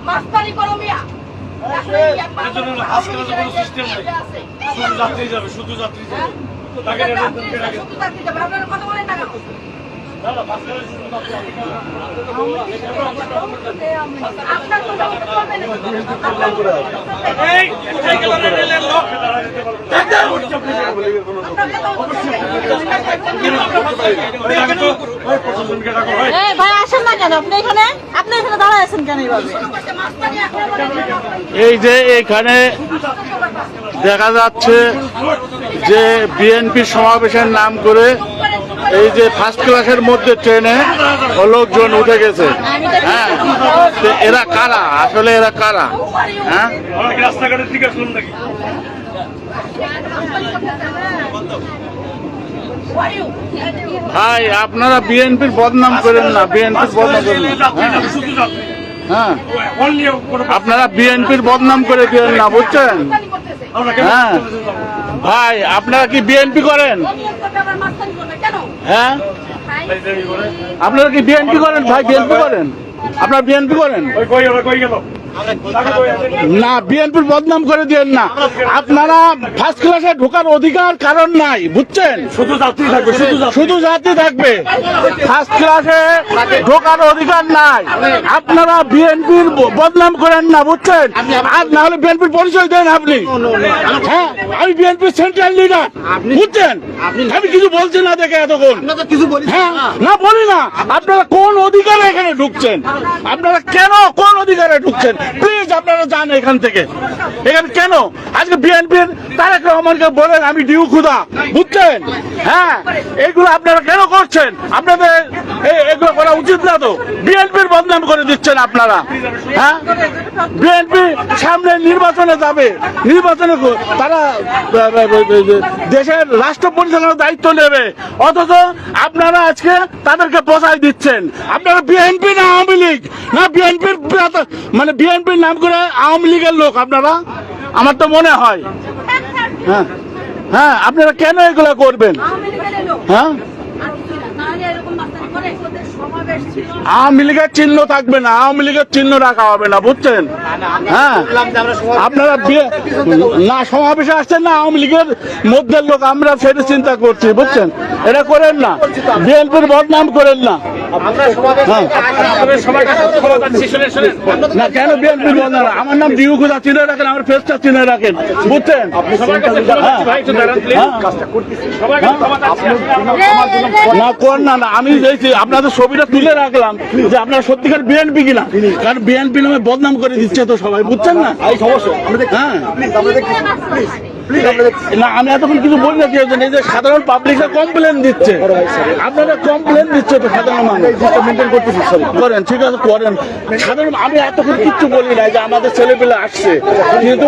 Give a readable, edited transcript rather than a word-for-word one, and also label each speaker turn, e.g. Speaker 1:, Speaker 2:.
Speaker 1: মাস্তানি করো মিয়া।
Speaker 2: শুধু যাত্রী যাবে, শুধু যাত্রী যাবে।
Speaker 1: শুধু যাত্রী যাবে, আপনারা কথা বলেন না কেন? আপনার তো চলবে না।
Speaker 3: ভাই আসেন না কেন আপনি এখানে দাঁড়ায় আছেন কেন এইভাবে?
Speaker 4: এই যে এখানে দেখা যাচ্ছে যে বিএনপি সমাবেশের নাম করে এই যে ফার্স্ট ক্লাসের মধ্যে ট্রেনে লোকজন উঠে গেছে। হ্যাঁ, তো এরা কারা আসলে, এরা কারা? হ্যাঁ,
Speaker 2: রাস্তাঘাটের দিকে শুনুন নাকি?
Speaker 4: ভাই আপনারা বিএনপির বদনাম করেন না, বিএনপির বদনাম করেন না। হ্যাঁ, আপনারা বিএনপির বদনাম করে দিয়েন না, বুঝছেন? হ্যাঁ ভাই, আপনারা কি বিএনপি করেন? হ্যাঁ, আপনারা কি বিএনপি করেন? ভাই বিএনপি করেন? আপনারা বিএনপি করেন না? বিএনপির বদনাম করে দিয়েন না। আপনারা ফার্স্ট ক্লাসে ঢোকার অধিকার কারণ নাই, বুঝছেন? শুধু যাত্রী থাকবে, শুধু যাত্রী থাকবে, ফার্স্ট ক্লাসে ঢোকার অধিকার নাই। আপনারা বিএনপির বদনাম করেন না, বুঝছেন? আর না হলে বিএনপির পরিচয় দেন আপনি। হ্যাঁ, আমি বিএনপির সেন্ট্রাল লিডার, বুঝছেন? আমি কিছু বলছি না দেখে এতক্ষণ। হ্যাঁ, না বলি না। আপনারা কোন অধিকারে এখানে ঢুকছেন? আপনারা কেন কোন অধিকারে ঢুকছেন? প্লিজ আপনারা যান এখান থেকে। এখানে কেন আজকে বিএনপির তারেক রহমানকে বলেন আমি ডিউ খুদা, বুঝছেন? হ্যাঁ, এগুলো আপনারা কেন করছেন? আপনাদের এগুলো করা উচিত না তো। বিএনপির বদনাম করে দিচ্ছেন আপনারা। হ্যাঁ, বিএনপি সামনে নির্বাচনে যাবে, নির্বাচনে তারা দেশের রাষ্ট্র পরিচালনার দায়িত্ব নেবে, অথচ আপনারা আজকে তাদেরকে বসাই দিচ্ছেন। আপনারা বিএনপি না আওয়ামী লীগ? না বিএনপির মানে বিএনপির নাম করে আওয়ামী লীগের লোক আপনারা, আমার তো মনে হয়। হ্যাঁ হ্যাঁ, আপনারা কেন এগুলো করবেন? হ্যাঁ, আওয়ামী লীগের চিহ্ন থাকবে না, আওয়ামী লীগের চিহ্ন রাখা হবে না, বুঝছেন? হ্যাঁ, আপনারা না সমাবেশে আসছেন না আওয়ামী লীগের মধ্যে লোক, আমরা সেটা চিন্তা করছি, বুঝছেন? এটা করেন না, বিএনপির বদনাম করেন না। না কেন বিএনপির বদনাম? আমার নাম ডিউ খুদা, চিনে রাখেন, আমার ফেসটা চিনে রাখেন, বুঝছেন? না কোন না, আমি আপনাদের ছবিটা তুলে রাখলাম যে আপনারা সত্যিকার বিএনপি কিনা, কারণ বিএনপি নামে বদনাম করে দিচ্ছে তো সবাই, বুঝছেন না? হ্যাঁ না, আমি এতক্ষণ কিছু বলি না, এই যে সাধারণ পাবলিকরা কমপ্লেন দিচ্ছে, আপনারা কমপ্লেন দিচ্ছে তো সাধারণ মানুষ করেন, ঠিক আছে করেন সাধারণ। আমি এতক্ষণ কিচ্ছু বলি না যে আমাদের ছেলেপেলে আসছে, কিন্তু